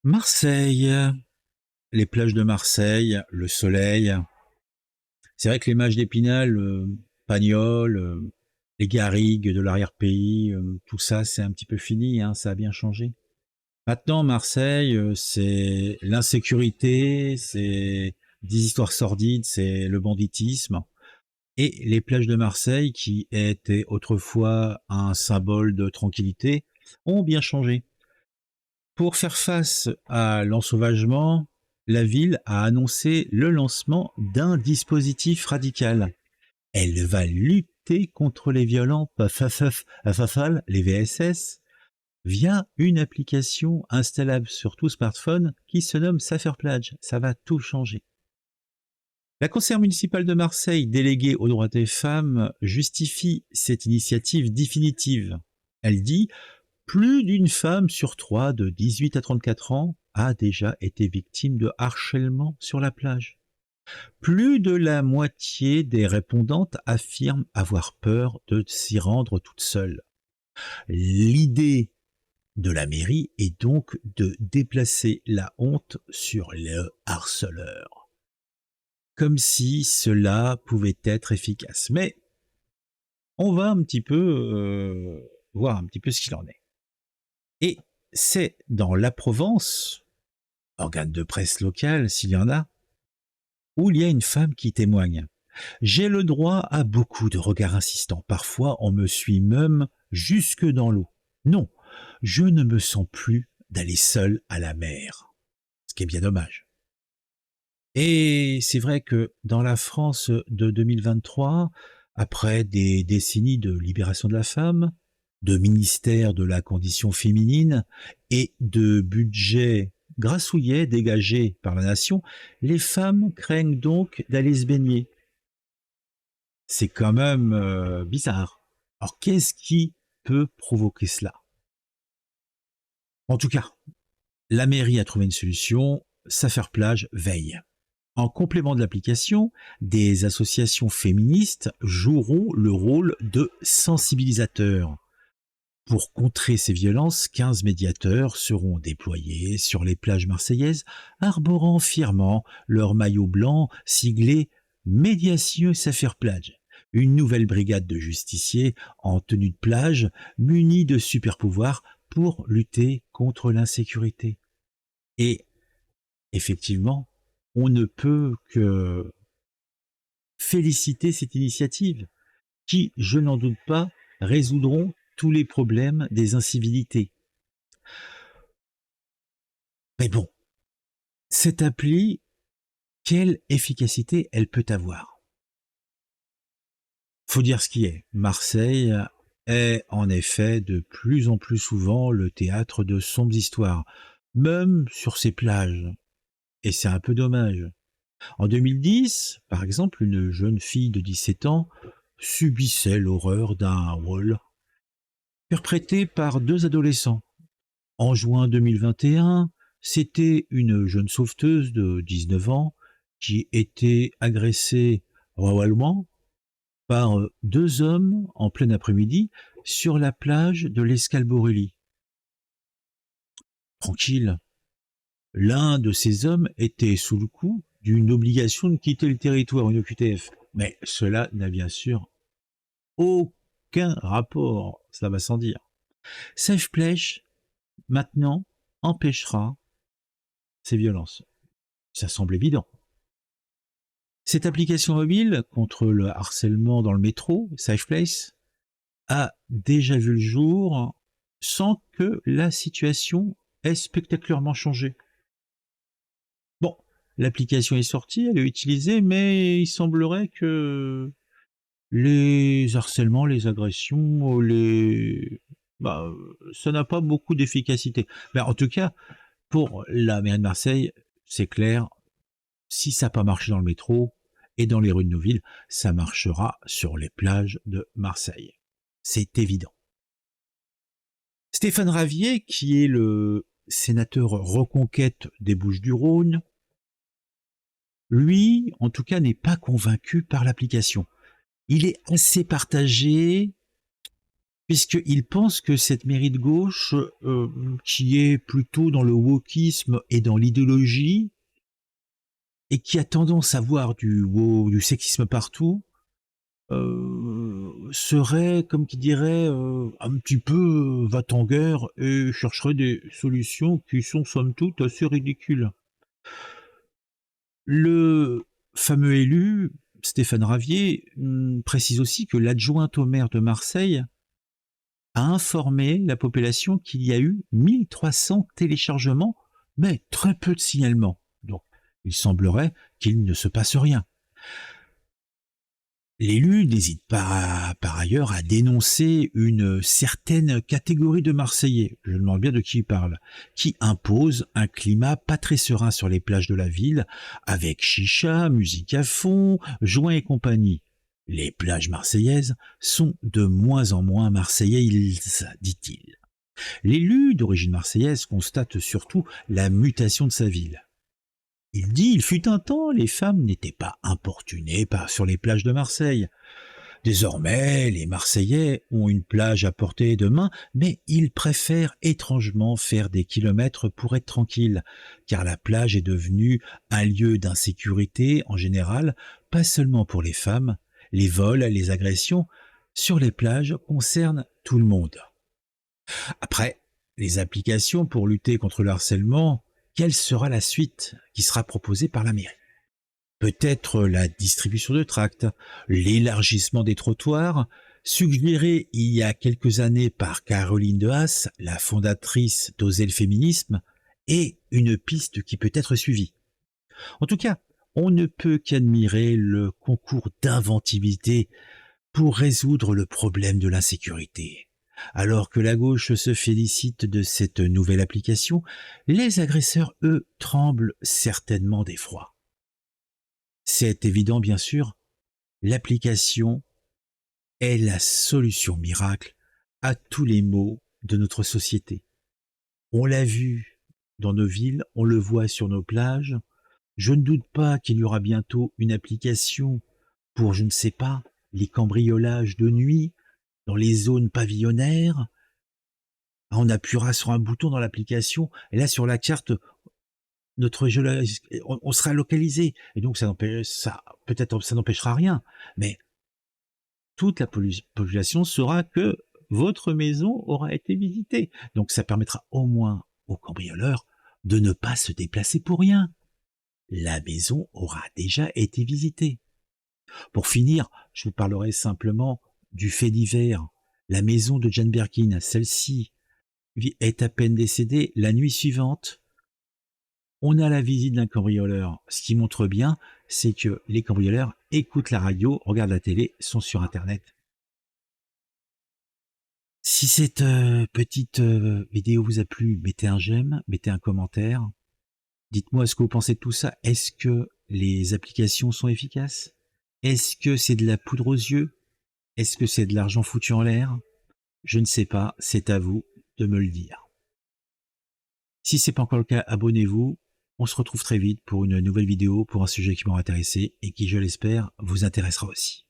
Marseille, les plages de Marseille, le soleil. C'est vrai que les mages d'Épinal, Pagnol, les garrigues de l'arrière-pays, tout ça, c'est un petit peu fini, hein, ça a bien changé. Maintenant, Marseille, c'est l'insécurité, c'est des histoires sordides, c'est le banditisme. Et les plages de Marseille, qui étaient autrefois un symbole de tranquillité, ont bien changé. Pour faire face à l'ensauvagement, la ville a annoncé le lancement d'un dispositif radical. Elle va lutter contre les violents FAFAL, les VSS, via une application installable sur tout smartphone qui se nomme Saferplage. Ça va tout changer. La conseillère municipale de Marseille, déléguée aux droits des femmes, justifie cette initiative définitive. Elle dit: plus d'une femme sur trois de 18 à 34 ans a déjà été victime de harcèlement sur la plage. Plus de la moitié des répondantes affirment avoir peur de s'y rendre toute seule. L'idée de la mairie est donc de déplacer la honte sur le harceleur, comme si cela pouvait être efficace. Mais on va un petit peu voir un petit peu ce qu'il en est. Et c'est dans la Provence, organe de presse local s'il y en a, où il y a une femme qui témoigne. J'ai le droit à beaucoup de regards insistants. Parfois, on me suit même jusque dans l'eau. Non, je ne me sens plus d'aller seul à la mer, ce qui est bien dommage. Et c'est vrai que dans la France de 2023, après des décennies de libération de la femme, de ministère de la condition féminine et de budget grassouillet dégagé par la nation, les femmes craignent donc d'aller se baigner. C'est quand même bizarre. Alors qu'est-ce qui peut provoquer cela? En tout cas, la mairie a trouvé une solution, Safer-Plage veille. En complément de l'application, des associations féministes joueront le rôle de sensibilisateurs. Pour contrer ces violences, 15 médiateurs seront déployés sur les plages marseillaises, arborant fièrement leur maillot blanc siglé Médiation Safer Plage. Une nouvelle brigade de justiciers en tenue de plage, munis de super pouvoirs pour lutter contre l'insécurité. Et effectivement, on ne peut que féliciter cette initiative qui, je n'en doute pas, résoudront tous les problèmes des incivilités. Mais bon, cette appli, quelle efficacité elle peut avoir? Faut dire ce qui est. Marseille est en effet de plus en plus souvent le théâtre de sombres histoires, même sur ses plages. Et c'est un peu dommage. En 2010, par exemple, une jeune fille de 17 ans subissait l'horreur d'un wall perprété par deux adolescents. En juin 2021, c'était une jeune sauveteuse de 19 ans qui était agressée royalement par deux hommes en plein après-midi sur la plage de l'Escalborelli. Tranquille, l'un de ces hommes était sous le coup d'une obligation de quitter le territoire, une OQTF. Mais cela n'a bien sûr aucun rapport, ça va sans dire. SafePlage, maintenant, empêchera ces violences. Ça semble évident. Cette application mobile contre le harcèlement dans le métro, SafePlace, a déjà vu le jour sans que la situation ait spectaculairement changé. Bon, l'application est sortie, elle est utilisée, mais il semblerait que les harcèlements, les agressions, ça n'a pas beaucoup d'efficacité. Mais en tout cas, pour la mairie de Marseille, c'est clair, si ça n'a pas marché dans le métro et dans les rues de nos villes, ça marchera sur les plages de Marseille. C'est évident. Stéphane Ravier, qui est le sénateur Reconquête des Bouches-du-Rhône, lui, en tout cas, n'est pas convaincu par l'application. Il est assez partagé puisqu'il pense que cette mairie de gauche, qui est plutôt dans le wokisme et dans l'idéologie, et qui a tendance à voir du sexisme partout, serait, comme qui dirait, un petit peu va-t-en-guerre et chercherait des solutions qui sont somme toute assez ridicules. Le fameux élu, Stéphane Ravier, précise aussi que l'adjointe au maire de Marseille a informé la population qu'il y a eu 1300 téléchargements, mais très peu de signalements. Donc, il semblerait qu'il ne se passe rien. L'élu n'hésite pas par ailleurs à dénoncer une certaine catégorie de Marseillais, je me demande bien de qui il parle, qui impose un climat pas très serein sur les plages de la ville, avec chicha, musique à fond, joints et compagnie. Les plages marseillaises sont de moins en moins marseillaises, dit-il. L'élu d'origine marseillaise constate surtout la mutation de sa ville. Il dit, il fut un temps, les femmes n'étaient pas importunées sur les plages de Marseille. Désormais, les Marseillais ont une plage à portée de main, mais ils préfèrent étrangement faire des kilomètres pour être tranquilles, car la plage est devenue un lieu d'insécurité en général, pas seulement pour les femmes. Les vols, les agressions sur les plages concernent tout le monde. Après, les applications pour lutter contre le harcèlement, quelle sera la suite qui sera proposée par la mairie? Peut-être la distribution de tracts, l'élargissement des trottoirs, suggéré il y a quelques années par Caroline de Haas, la fondatrice d'Oser le féminisme, est une piste qui peut être suivie. En tout cas, on ne peut qu'admirer le concours d'inventivité pour résoudre le problème de l'insécurité. Alors que la gauche se félicite de cette nouvelle application, les agresseurs, eux, tremblent certainement d'effroi. C'est évident, bien sûr, l'application est la solution miracle à tous les maux de notre société. On l'a vu dans nos villes, on le voit sur nos plages. Je ne doute pas qu'il y aura bientôt une application pour, je ne sais pas, les cambriolages de nuit, dans les zones pavillonnaires. On appuiera sur un bouton dans l'application, et là, sur la carte, on sera localisé. Et donc, peut-être ça n'empêchera rien, mais toute la population saura que votre maison aura été visitée. Donc, ça permettra au moins aux cambrioleurs de ne pas se déplacer pour rien. La maison aura déjà été visitée. Pour finir, je vous parlerai simplement du fait divers. La maison de Jane Birkin, celle-ci, est à peine décédée. La nuit suivante, on a la visite d'un cambrioleur. Ce qui montre bien, c'est que les cambrioleurs écoutent la radio, regardent la télé, sont sur Internet. Si cette petite vidéo vous a plu, mettez un j'aime, mettez un commentaire. Dites-moi ce que vous pensez de tout ça. Est-ce que les applications sont efficaces? Est-ce que c'est de la poudre aux yeux? Est-ce que c'est de l'argent foutu en l'air? Je ne sais pas, c'est à vous de me le dire. Si ce n'est pas encore le cas, abonnez-vous. On se retrouve très vite pour une nouvelle vidéo, pour un sujet qui m'aura intéressé et qui, je l'espère, vous intéressera aussi.